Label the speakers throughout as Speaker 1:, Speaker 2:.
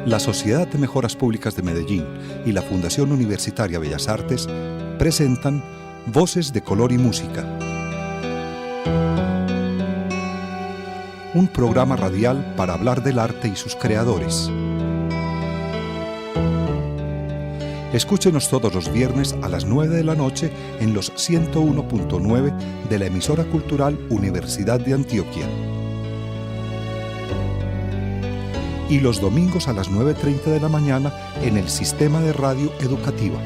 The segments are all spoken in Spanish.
Speaker 1: La Sociedad de Mejoras Públicas de Medellín y la Fundación Universitaria Bellas Artes presentan Voces de Color y Música, un programa radial para hablar del arte y sus creadores. Escúchenos todos los viernes a las 9 de la noche en los 101.9 de la emisora cultural Universidad de Antioquia. Y los domingos a las 9:30 de la mañana en el Sistema de Radio Educativa.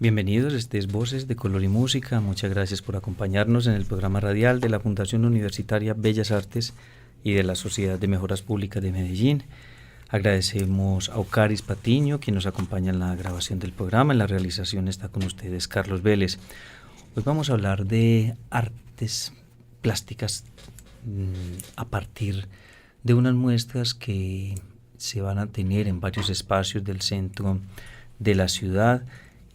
Speaker 2: Bienvenidos, este es Voces de Color y Música. Muchas gracias por acompañarnos en el programa radial de la Fundación Universitaria Bellas Artes y de la Sociedad de Mejoras Públicas de Medellín. Agradecemos a Ocaris Patiño, quien nos acompaña en la grabación del programa. En la realización está con ustedes Carlos Vélez. Hoy vamos a hablar de artes plásticas a partir de unas muestras que se van a tener en varios espacios del centro de la ciudad,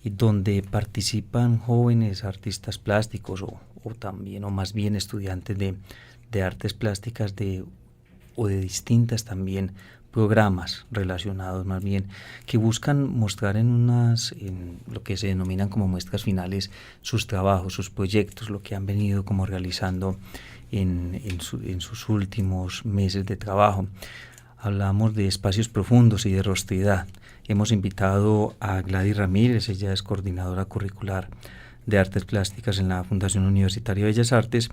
Speaker 2: y donde participan jóvenes artistas plásticos o también, o más bien estudiantes de artes plásticas o de distintas también programas relacionados más bien, que buscan mostrar en lo que se denominan como muestras finales sus trabajos, sus proyectos, lo que han venido como realizando en sus últimos meses de trabajo. Hablamos de espacios profundos y de rostridad. Hemos invitado a Gladys Ramírez, ella es coordinadora curricular de artes plásticas en la Fundación Universitaria de Bellas Artes,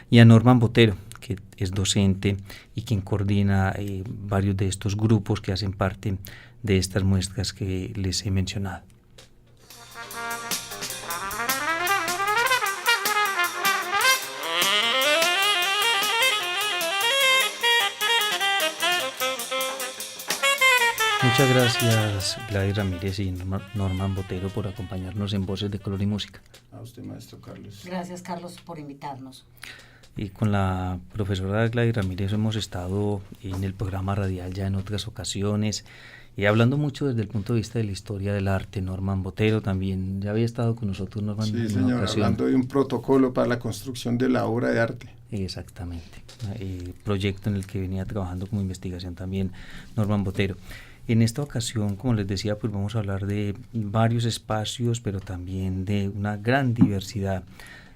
Speaker 2: y a Norman Botero, que es docente y quien coordina varios de estos grupos que hacen parte de estas muestras que les he mencionado. Muchas gracias, Gladys Ramírez y Norman Botero, por acompañarnos en Voces de Color y Música.
Speaker 3: A usted, maestro Carlos.
Speaker 4: Gracias, Carlos, por invitarnos.
Speaker 2: Y con la profesora Gladys Ramírez hemos estado en el programa radial ya en otras ocasiones, y hablando mucho desde el punto de vista de la historia del arte. Norman Botero también ya había estado con nosotros, Norman,
Speaker 3: sí,
Speaker 2: en una
Speaker 3: señor,
Speaker 2: ocasión.
Speaker 3: hablando de un protocolo para la construcción de la obra de arte.
Speaker 2: Exactamente, proyecto en el que venía trabajando como investigación también Norman Botero. En esta ocasión, como les decía, pues vamos a hablar de varios espacios, pero también de una gran diversidad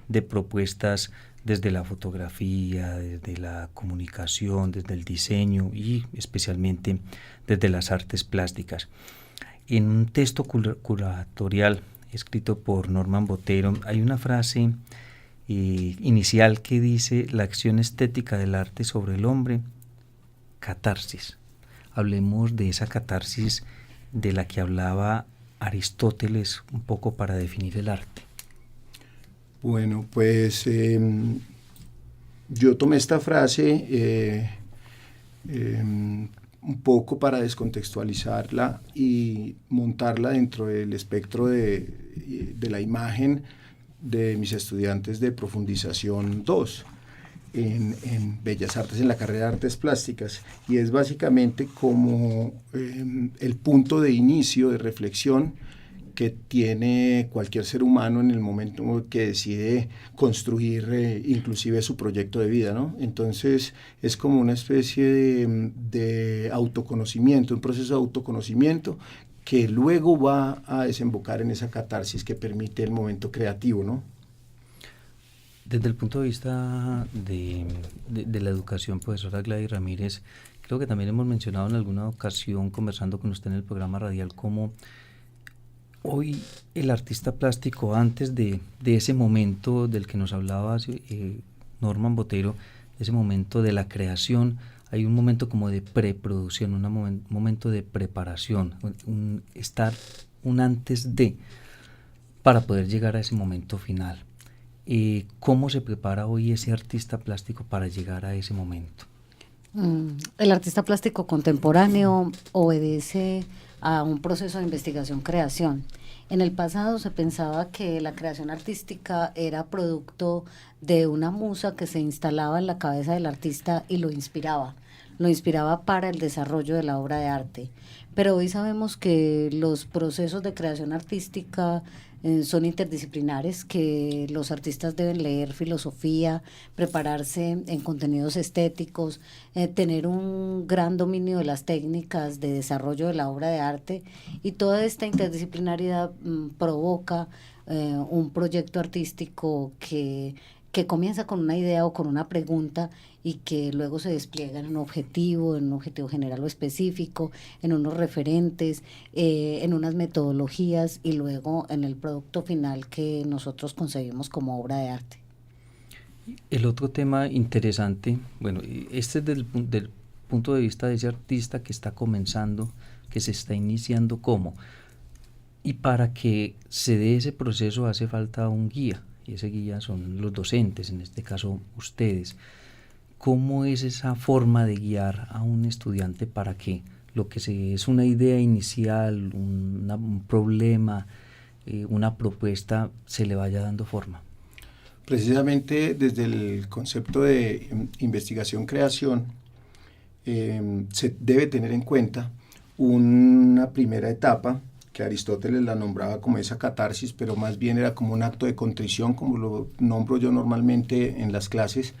Speaker 2: de propuestas desde la fotografía, desde la comunicación, desde el diseño y especialmente desde las artes plásticas. En un texto curatorial escrito por Norman Botero hay una frase inicial que dice: la acción estética del arte sobre el hombre, catarsis. Hablemos de esa catarsis de la que hablaba Aristóteles un poco para definir el arte.
Speaker 3: Bueno, pues yo tomé esta frase un poco para descontextualizarla y montarla dentro del espectro de la imagen de mis estudiantes de profundización 2. En Bellas Artes, en la carrera de Artes Plásticas, y es básicamente como el punto de inicio, de reflexión que tiene cualquier ser humano en el momento que decide construir inclusive su proyecto de vida, ¿no? Entonces es como una especie de autoconocimiento, un proceso de autoconocimiento que luego va a desembocar en esa catarsis que permite el momento creativo, ¿no?
Speaker 2: Desde el punto de vista de la educación, profesora Gladys Ramírez, creo que también hemos mencionado en alguna ocasión, conversando con usted en el programa radial, cómo hoy el artista plástico, antes de ese momento del que nos hablaba Norman Botero, ese momento de la creación, hay un momento como de preproducción, un momento de preparación, un antes de, para poder llegar a ese momento final. ¿Cómo se prepara hoy ese artista plástico para llegar a ese momento?
Speaker 4: El artista plástico contemporáneo obedece a un proceso de investigación-creación. En el pasado se pensaba que la creación artística era producto de una musa que se instalaba en la cabeza del artista y lo inspiraba para el desarrollo de la obra de arte. Pero hoy sabemos que los procesos de creación artística son interdisciplinares, que los artistas deben leer filosofía, prepararse en contenidos estéticos, tener un gran dominio de las técnicas de desarrollo de la obra de arte, y toda esta interdisciplinaridad provoca un proyecto artístico que comienza con una idea o con una pregunta y que luego se despliega en un objetivo general o específico, en unos referentes, en unas metodologías y luego en el producto final que nosotros concebimos como obra de arte.
Speaker 2: El otro tema interesante, bueno, este es del punto de vista de ese artista que está comenzando, que se está iniciando como, y para que se dé ese proceso hace falta un guía, y ese guía son los docentes, en este caso ustedes. ¿Cómo es esa forma de guiar a un estudiante para que lo que es una idea inicial, un problema, una propuesta, se le vaya dando forma?
Speaker 3: Precisamente desde el concepto de investigación-creación se debe tener en cuenta una primera etapa que Aristóteles la nombraba como esa catarsis, pero más bien era como un acto de contrición, como lo nombro yo normalmente en las clases,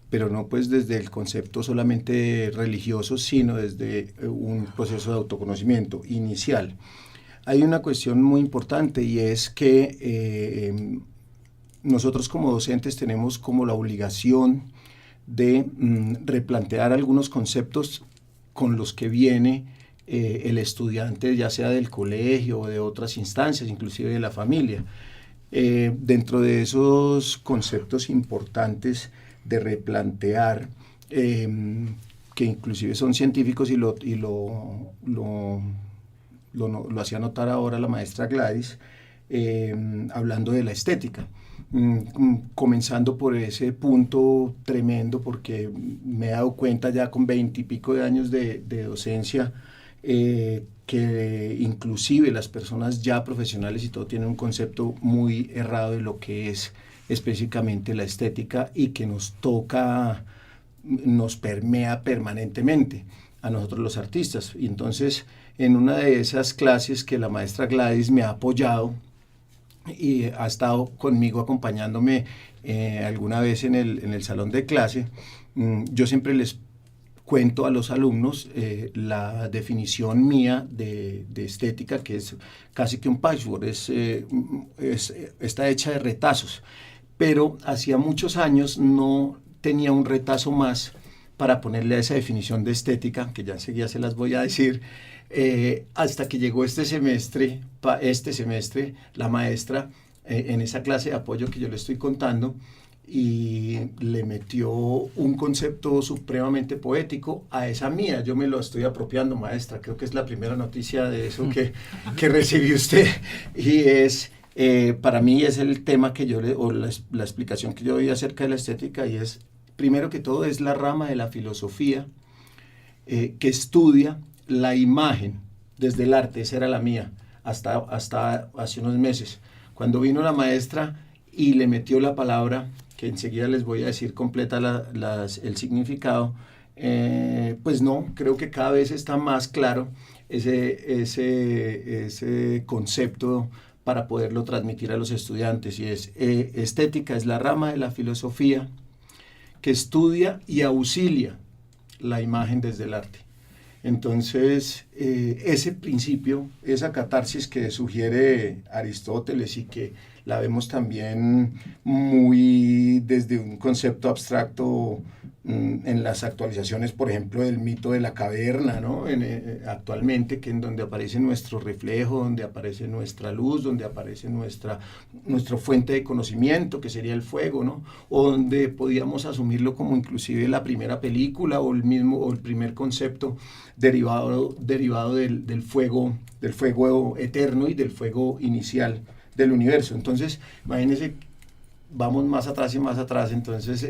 Speaker 3: pero no pues desde el concepto solamente religioso, sino desde un proceso de autoconocimiento inicial. Hay una cuestión muy importante, y es que nosotros como docentes tenemos como la obligación de replantear algunos conceptos con los que viene el estudiante, ya sea del colegio o de otras instancias, inclusive de la familia. Dentro de esos conceptos importantes de replantear, que inclusive son científicos y lo hacía notar ahora la maestra Gladys, hablando de la estética. Comenzando por ese punto tremendo, porque me he dado cuenta ya con 20 y pico de años de docencia, que inclusive las personas ya profesionales y todo tienen un concepto muy errado de lo que es específicamente la estética, y que nos permea permanentemente a nosotros los artistas. Y entonces, en una de esas clases que la maestra Gladys me ha apoyado y ha estado conmigo acompañándome alguna vez en el salón de clase, yo siempre les cuento a los alumnos la definición mía de estética, que es casi que un patchwork, está hecha de retazos, pero hacía muchos años no tenía un retazo más para ponerle a esa definición de estética, que ya enseguida se las voy a decir, hasta que llegó este semestre, la maestra, en esa clase de apoyo que yo le estoy contando, y le metió un concepto supremamente poético a esa mía. Yo me lo estoy apropiando, maestra, creo que es la primera noticia de eso que recibió usted, y es, para mí es el tema que yo la explicación que yo doy acerca de la estética, y es, primero que todo, es la rama de la filosofía que estudia la imagen desde el arte. Esa era la mía hasta hace unos meses, cuando vino la maestra y le metió la palabra, que enseguida les voy a decir completa el significado. Pues no, creo que cada vez está más claro ese concepto para poderlo transmitir a los estudiantes, y es estética es la rama de la filosofía que estudia y auxilia la imagen desde el arte. Entonces, ese principio, esa catarsis que sugiere Aristóteles, y que la vemos también muy desde un concepto abstracto en las actualizaciones, por ejemplo, del mito de la caverna, ¿no? Actualmente, que en donde aparece nuestro reflejo, donde aparece nuestra luz, donde aparece nuestra fuente de conocimiento, que sería el fuego, ¿no? O donde podíamos asumirlo como inclusive la primera película, o el primer concepto derivado del fuego eterno y del fuego inicial del universo. Entonces, imagínense, vamos más atrás y más atrás. Entonces,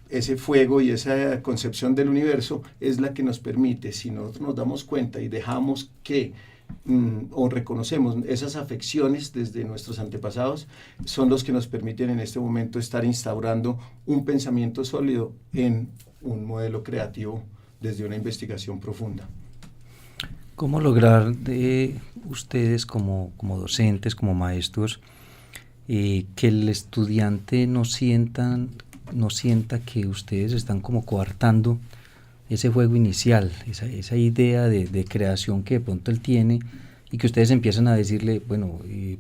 Speaker 3: ese fuego y esa concepción del universo es la que nos permite, si nosotros nos damos cuenta y dejamos que o reconocemos esas afecciones desde nuestros antepasados, son los que nos permiten en este momento estar instaurando un pensamiento sólido en un modelo creativo desde una investigación profunda.
Speaker 2: ¿Cómo lograr de ustedes como docentes, como maestros, que el estudiante no sienta que ustedes están como coartando ese juego inicial, esa idea de creación que de pronto él tiene, y que ustedes empiezan a decirle, bueno,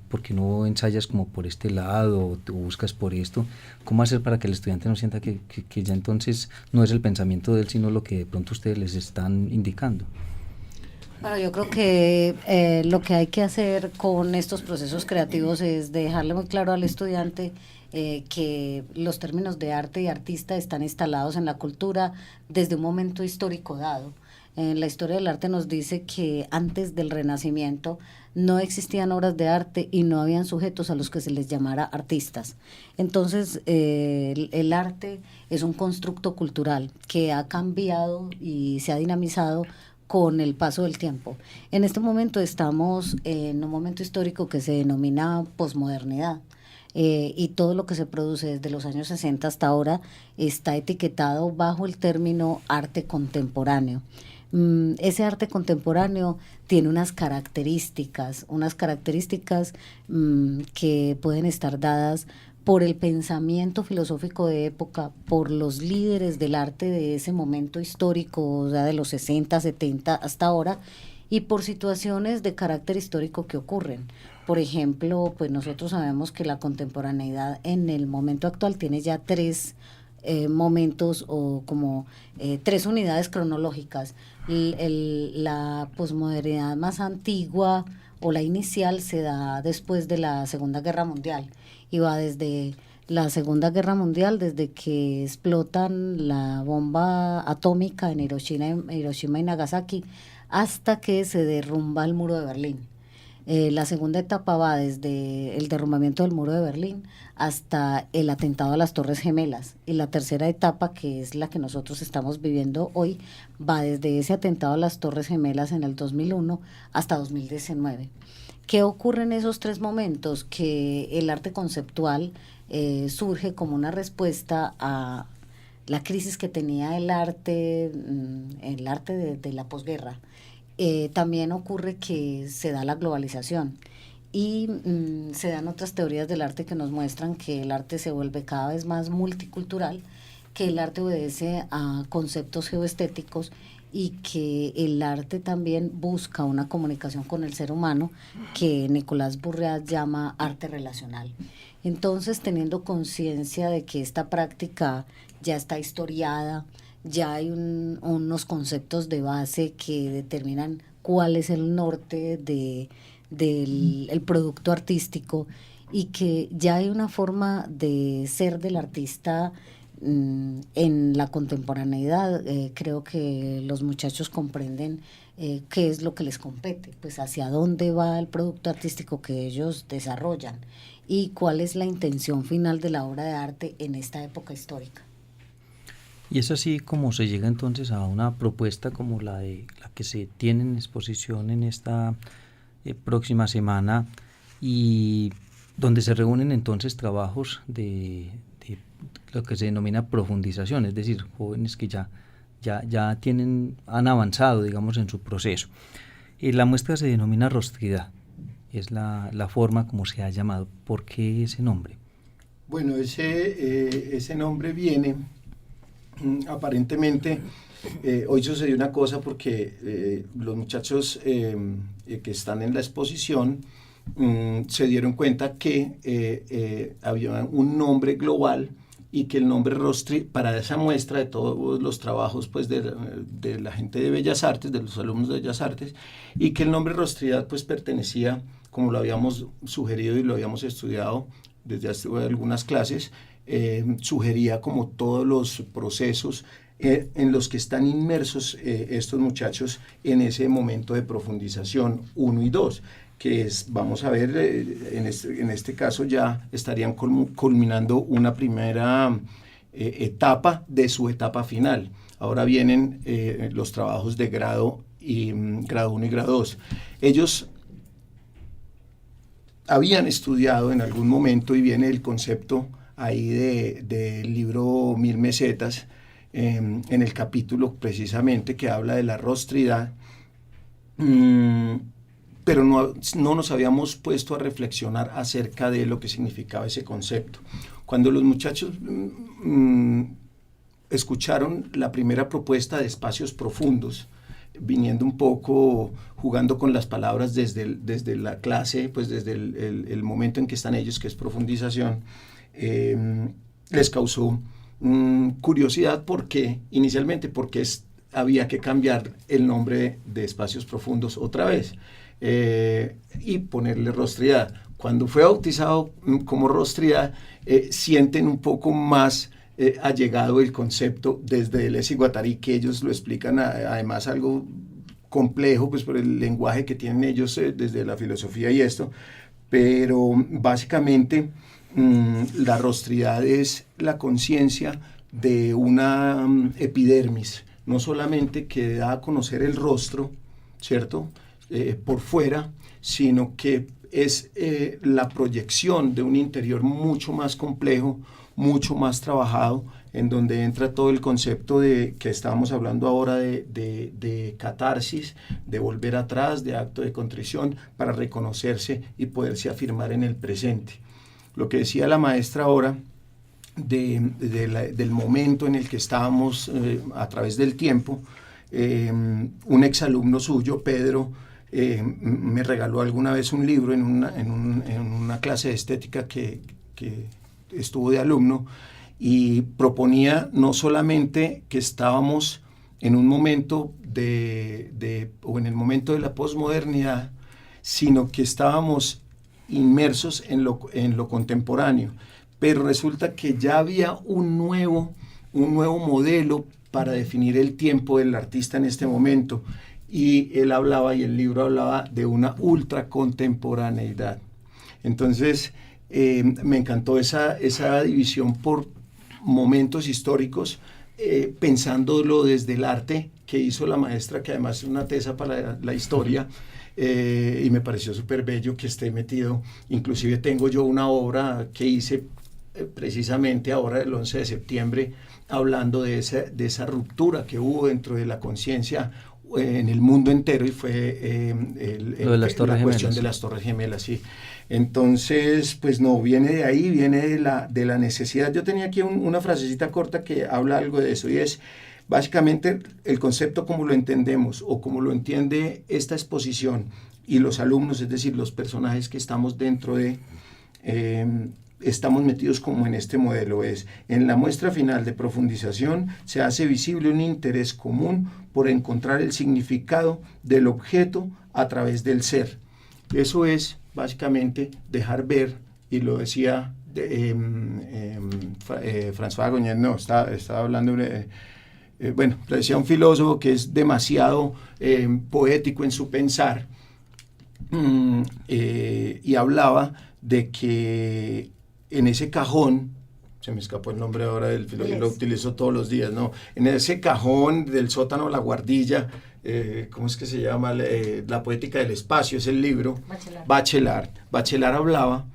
Speaker 2: ¿por qué no ensayas como por este lado o buscas por esto? ¿Cómo hacer para que el estudiante no sienta que ya entonces no es el pensamiento de él, sino lo que de pronto ustedes les están indicando?
Speaker 4: Bueno, yo creo que lo que hay que hacer con estos procesos creativos es dejarle muy claro al estudiante que los términos de arte y artista están instalados en la cultura desde un momento histórico dado. La historia del arte nos dice que antes del Renacimiento no existían obras de arte y no habían sujetos a los que se les llamara artistas. Entonces, el arte es un constructo cultural que ha cambiado y se ha dinamizado con el paso del tiempo. En este momento estamos en un momento histórico que se denomina posmodernidad. Y todo lo que se produce desde los años 60 hasta ahora está etiquetado bajo el término arte contemporáneo. Ese arte contemporáneo tiene unas características que pueden estar dadas por el pensamiento filosófico de época, por los líderes del arte de ese momento histórico, o sea, de los 60, 70 hasta ahora, y por situaciones de carácter histórico que ocurren. Por ejemplo, pues nosotros sabemos que la contemporaneidad en el momento actual tiene ya tres momentos o como tres unidades cronológicas. La posmodernidad más antigua o la inicial se da después de la Segunda Guerra Mundial y va desde la Segunda Guerra Mundial, desde que explotan la bomba atómica en Hiroshima y Nagasaki, hasta que se derrumba el muro de Berlín. La segunda etapa va desde el derrumbamiento del muro de Berlín hasta el atentado a las Torres Gemelas, y la tercera etapa, que es la que nosotros estamos viviendo hoy, va desde ese atentado a las Torres Gemelas en el 2001 hasta 2019. ¿Qué ocurre en esos tres momentos? Que el arte conceptual surge como una respuesta a la crisis que tenía el arte de la posguerra. También ocurre que se da la globalización y se dan otras teorías del arte que nos muestran que el arte se vuelve cada vez más multicultural, que el arte obedece a conceptos geoestéticos y que el arte también busca una comunicación con el ser humano que Nicolás Bourrias llama arte relacional. Entonces, teniendo conciencia de que esta práctica ya está historiada, ya hay unos conceptos de base que determinan cuál es el norte del producto artístico, y que ya hay una forma de ser del artista en la contemporaneidad. Creo que los muchachos comprenden qué es lo que les compete, pues hacia dónde va el producto artístico que ellos desarrollan y cuál es la intención final de la obra de arte en esta época histórica.
Speaker 2: Y es así como se llega entonces a una propuesta como la que se tiene en exposición en esta próxima semana, y donde se reúnen entonces trabajos de lo que se denomina profundización, es decir, jóvenes que ya han avanzado, digamos, en su proceso. La muestra se denomina Rostridad, es la forma como se ha llamado. ¿Por qué ese nombre?
Speaker 3: Bueno, ese nombre viene aparentemente, hoy sucedió una cosa porque los muchachos que están en la exposición se dieron cuenta que había un nombre global, y que el nombre Rostri, para esa muestra de todos los trabajos pues de la gente de Bellas Artes, de los alumnos de Bellas Artes, y que el nombre Rostridad pues pertenecía, como lo habíamos sugerido y lo habíamos estudiado desde hace algunas clases, sugería como todos los procesos en los que están inmersos estos muchachos en ese momento de profundización 1 y 2, que es, vamos a ver, en este caso ya estarían culminando una primera etapa de su etapa final. Ahora vienen los trabajos de grado 1 y grado 2. Ellos habían estudiado en algún momento, y viene el concepto ahí del libro 1000 mesetas, en el capítulo precisamente que habla de la rostridad, pero no nos habíamos puesto a reflexionar acerca de lo que significaba ese concepto. Cuando los muchachos escucharon la primera propuesta de espacios profundos, viniendo un poco, jugando con las palabras desde la clase, pues desde el momento en que están ellos, que es profundización, les causó curiosidad porque había que cambiar el nombre de espacios profundos otra vez y ponerle rostridad. Cuando fue bautizado como rostridad, sienten un poco más allegado el concepto desde Deleuze y Guattari, que ellos lo explican además algo complejo, pues por el lenguaje que tienen ellos desde la filosofía y esto, pero básicamente la rostridad es la conciencia de una epidermis, no solamente que da a conocer el rostro, ¿cierto?, por fuera, sino que es la proyección de un interior mucho más complejo, mucho más trabajado, en donde entra todo el concepto de que estábamos hablando ahora de catarsis, de volver atrás, de acto de contrición, para reconocerse y poderse afirmar en el presente. Lo que decía la maestra ahora, del momento en el que estábamos a través del tiempo, un exalumno suyo, Pedro, me regaló alguna vez un libro en una clase de estética que estuvo de alumno, y proponía no solamente que estábamos en un momento o en el momento de la posmodernidad, sino que estábamos inmersos en lo contemporáneo, pero resulta que ya había un nuevo modelo para definir el tiempo del artista en este momento, y él hablaba, y el libro hablaba de una ultracontemporaneidad. Entonces me encantó esa división por momentos históricos, pensándolo desde el arte que hizo la maestra, que además es una tesa para la historia, y me pareció súper bello que esté metido. Inclusive tengo yo una obra que hice precisamente ahora el 11 de septiembre, hablando de esa ruptura que hubo dentro de la conciencia en el mundo entero, y fue la cuestión de las Torres Gemelas, sí. Entonces, pues no, viene de ahí, viene de la necesidad. Yo tenía aquí una frasecita corta que habla algo de eso, y es básicamente el concepto como lo entendemos, o como lo entiende esta exposición y los alumnos, es decir, los personajes que estamos dentro de... estamos metidos como en este modelo, es: en la muestra final de profundización se hace visible un interés común por encontrar el significado del objeto a través del ser. Eso es básicamente dejar ver, y lo decía François Goñet, no, estaba hablando bueno, lo decía un filósofo que es demasiado poético en su pensar, y hablaba de que en ese cajón, se me escapó el nombre ahora del filósofo, lo utilizo todos los días, ¿no? En ese cajón del sótano La Guardilla, ¿cómo es que se llama? La poética del espacio, es el libro. Bachelard hablaba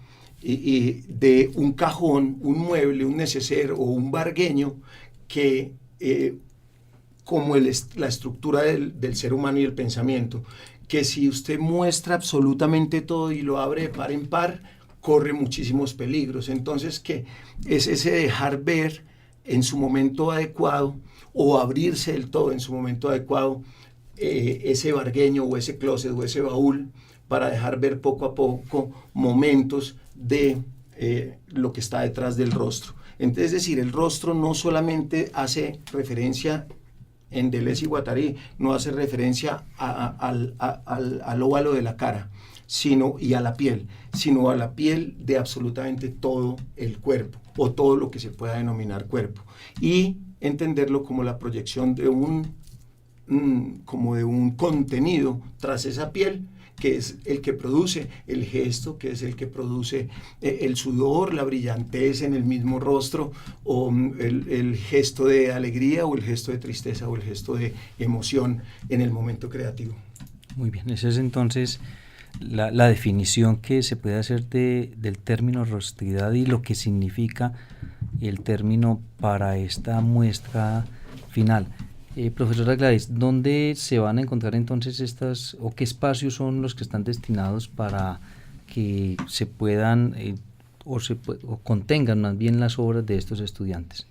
Speaker 3: y de un cajón, un mueble, un neceser o un vargueño que, como la estructura del ser humano y el pensamiento, que si usted muestra absolutamente todo y lo abre de par en par, corre muchísimos peligros. Entonces, ¿qué es ese dejar ver en su momento adecuado, o abrirse del todo en su momento adecuado, ese vargueño o ese closet o ese baúl, para dejar ver poco a poco momentos de lo que está detrás del rostro? Entonces, es decir, el rostro no solamente hace referencia, en Deleuze y Guattari, no hace referencia al óvalo de la cara, y a la piel, sino a la piel de absolutamente todo el cuerpo, o todo lo que se pueda denominar cuerpo, y entenderlo como la proyección de un contenido tras esa piel, que es el que produce el gesto, que es el que produce el sudor, la brillantez en el mismo rostro, o el gesto de alegría, o el gesto de tristeza, o el gesto de emoción en el momento creativo.
Speaker 2: Muy bien, esa es entonces la definición que se puede hacer del término rostridad y lo que significa el término para esta muestra final. Profesora Gladys, ¿dónde se van a encontrar entonces estas, o qué espacios son los que están destinados para que se puedan o contengan más bien las obras de estos estudiantes?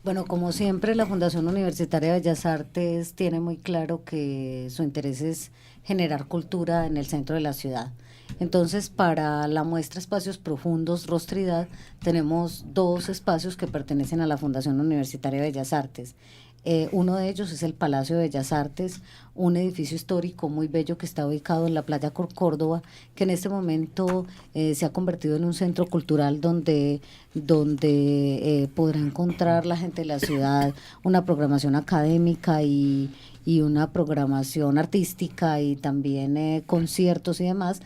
Speaker 4: Bueno, como siempre, la Fundación Universitaria de Bellas Artes tiene muy claro que su interés es generar cultura en el centro de la ciudad. Entonces, para la muestra Espacios Profundos Rostridad, tenemos 2 espacios que pertenecen a la Fundación Universitaria de Bellas Artes. Uno de ellos es el Palacio de Bellas Artes, un edificio histórico muy bello que está ubicado en la playa Córdoba, que en este momento se ha convertido en un centro cultural donde podrá encontrar la gente de la ciudad una programación académica y una programación artística y también conciertos y demás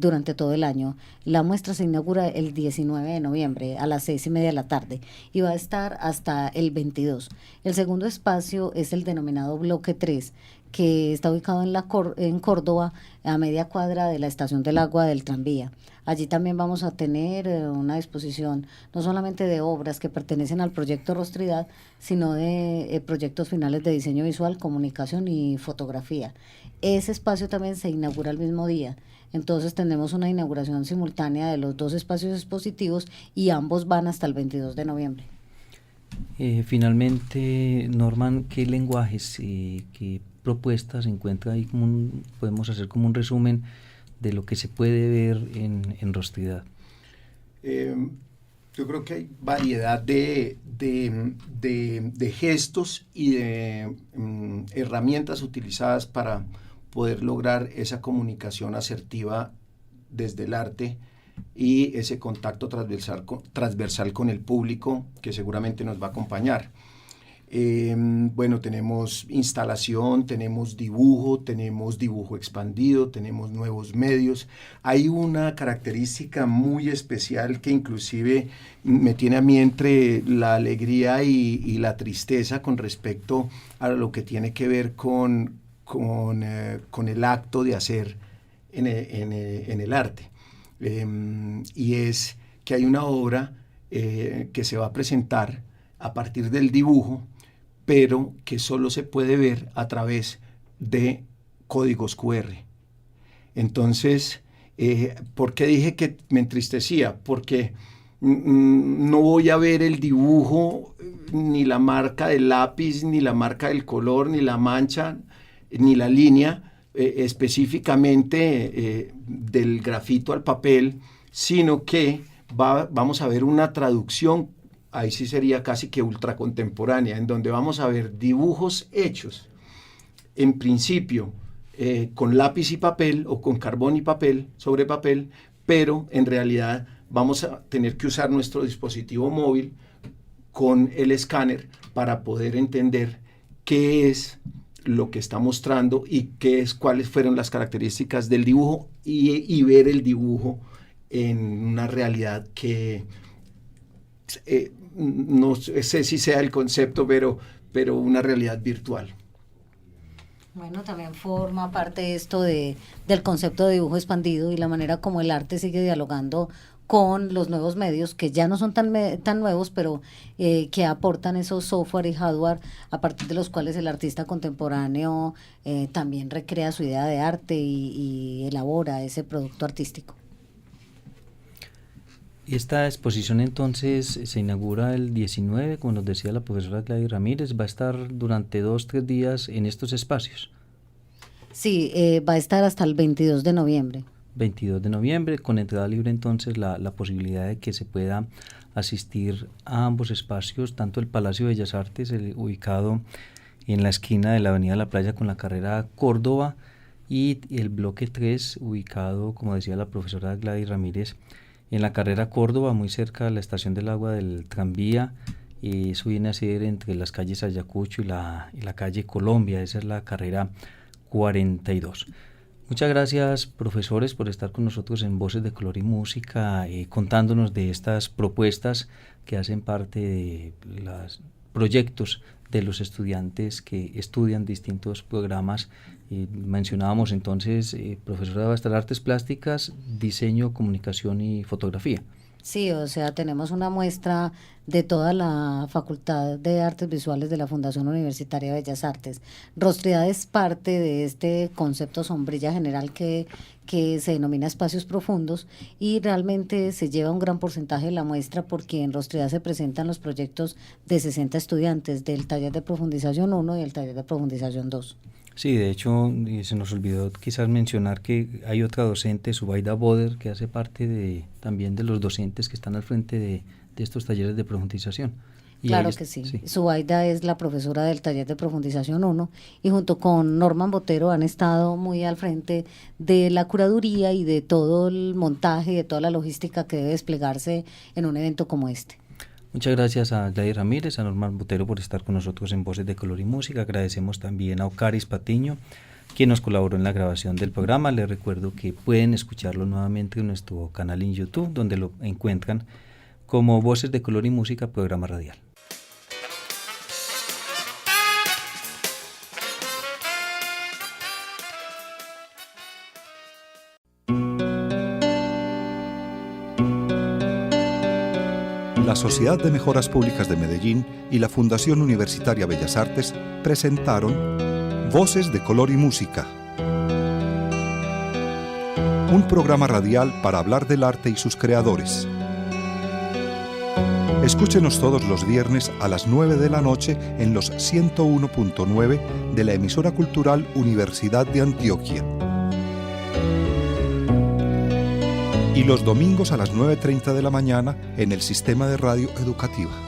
Speaker 4: durante todo el año. La muestra se inaugura el 19 de noviembre a las 6:30 de la tarde y va a estar hasta el 22. El segundo espacio es el denominado Bloque 3, que está ubicado en Córdoba, a media cuadra de la estación del agua del tranvía. Allí también vamos a tener una exposición no solamente de obras que pertenecen al proyecto Rostridad, sino de proyectos finales de diseño visual, comunicación y fotografía. Ese espacio también se inaugura el mismo día. Entonces tenemos una inauguración simultánea de los 2 espacios expositivos y ambos van hasta el 22 de noviembre.
Speaker 2: Finalmente, Norman, ¿qué lenguajes, qué propuestas se encuentra ahí? Podemos hacer como un resumen de lo que se puede ver en Rostridad.
Speaker 3: Yo creo que hay variedad de gestos y de herramientas utilizadas para poder lograr esa comunicación asertiva desde el arte y ese contacto transversal con el público que seguramente nos va a acompañar. Bueno, tenemos instalación, tenemos dibujo expandido, tenemos nuevos medios. Hay una característica muy especial que inclusive me tiene a mí entre la alegría y la tristeza con respecto a lo que tiene que ver con el acto de hacer en el arte. Y es que hay una obra que se va a presentar a partir del dibujo, pero que solo se puede ver a través de códigos QR. Entonces, ¿por qué dije que me entristecía? Porque no voy a ver el dibujo, ni la marca del lápiz, ni la marca del color, ni la mancha, ni la línea específicamente del grafito al papel, sino que vamos a ver una traducción. Ahí sí sería casi que ultracontemporánea, en donde vamos a ver dibujos hechos, en principio, con lápiz y papel o con carbón y papel, sobre papel, pero en realidad vamos a tener que usar nuestro dispositivo móvil con el escáner para poder entender qué es lo que está mostrando y cuáles fueron las características del dibujo y ver el dibujo en una realidad que... no sé si sea el concepto, pero una realidad virtual.
Speaker 4: Bueno, también forma parte esto del concepto de dibujo expandido y la manera como el arte sigue dialogando con los nuevos medios, que ya no son tan nuevos, pero que aportan esos software y hardware a partir de los cuales el artista contemporáneo también recrea su idea de arte y elabora ese producto artístico.
Speaker 2: Esta exposición entonces se inaugura el 19, como nos decía la profesora Gladys Ramírez, va a estar durante 2-3 días en estos espacios.
Speaker 4: Sí, va a estar hasta el 22 de noviembre.
Speaker 2: 22 de noviembre, con entrada libre entonces la posibilidad de que se pueda asistir a ambos espacios, tanto el Palacio de Bellas Artes, ubicado en la esquina de la Avenida La Playa con la carrera Córdoba, y el Bloque 3, ubicado, como decía la profesora Gladys Ramírez, en la carrera Córdoba, muy cerca de la estación del agua del tranvía. Eso viene a ser entre las calles Ayacucho y la calle Colombia. Esa es la carrera 42. Muchas gracias, profesores, por estar con nosotros en Voces de Color y Música, contándonos de estas propuestas que hacen parte de los proyectos de los estudiantes que estudian distintos programas. Mencionábamos entonces, profesora, va a estar artes plásticas, diseño, comunicación y fotografía.
Speaker 4: Sí, o sea, tenemos una muestra de toda la Facultad de Artes Visuales de la Fundación Universitaria de Bellas Artes. Rostridad es parte de este concepto sombrilla general que se denomina espacios profundos, y realmente se lleva un gran porcentaje de la muestra porque en Rostridad se presentan los proyectos de 60 estudiantes del taller de profundización 1 y el taller de profundización 2.
Speaker 2: Sí, de hecho, se nos olvidó quizás mencionar que hay otra docente, Zubaida Boder, que hace parte también de los docentes que están al frente de estos talleres de profundización. Y
Speaker 4: claro que sí. Zubaida es la profesora del taller de profundización 1 y junto con Norman Botero han estado muy al frente de la curaduría y de todo el montaje y de toda la logística que debe desplegarse en un evento como este.
Speaker 2: Muchas gracias a Gladys Ramírez, a Norman Botero por estar con nosotros en Voces de Color y Música. Agradecemos también a Ocaris Patiño, quien nos colaboró en la grabación del programa. Les recuerdo que pueden escucharlo nuevamente en nuestro canal en YouTube, donde lo encuentran como Voces de Color y Música, programa radial.
Speaker 1: La Sociedad de Mejoras Públicas de Medellín y la Fundación Universitaria Bellas Artes presentaron Voces de Color y Música, un programa radial para hablar del arte y sus creadores. Escúchenos todos los viernes a las 9 de la noche en los 101.9 de la emisora cultural Universidad de Antioquia. Y los domingos a las 9:30 de la mañana en el Sistema de Radio Educativa.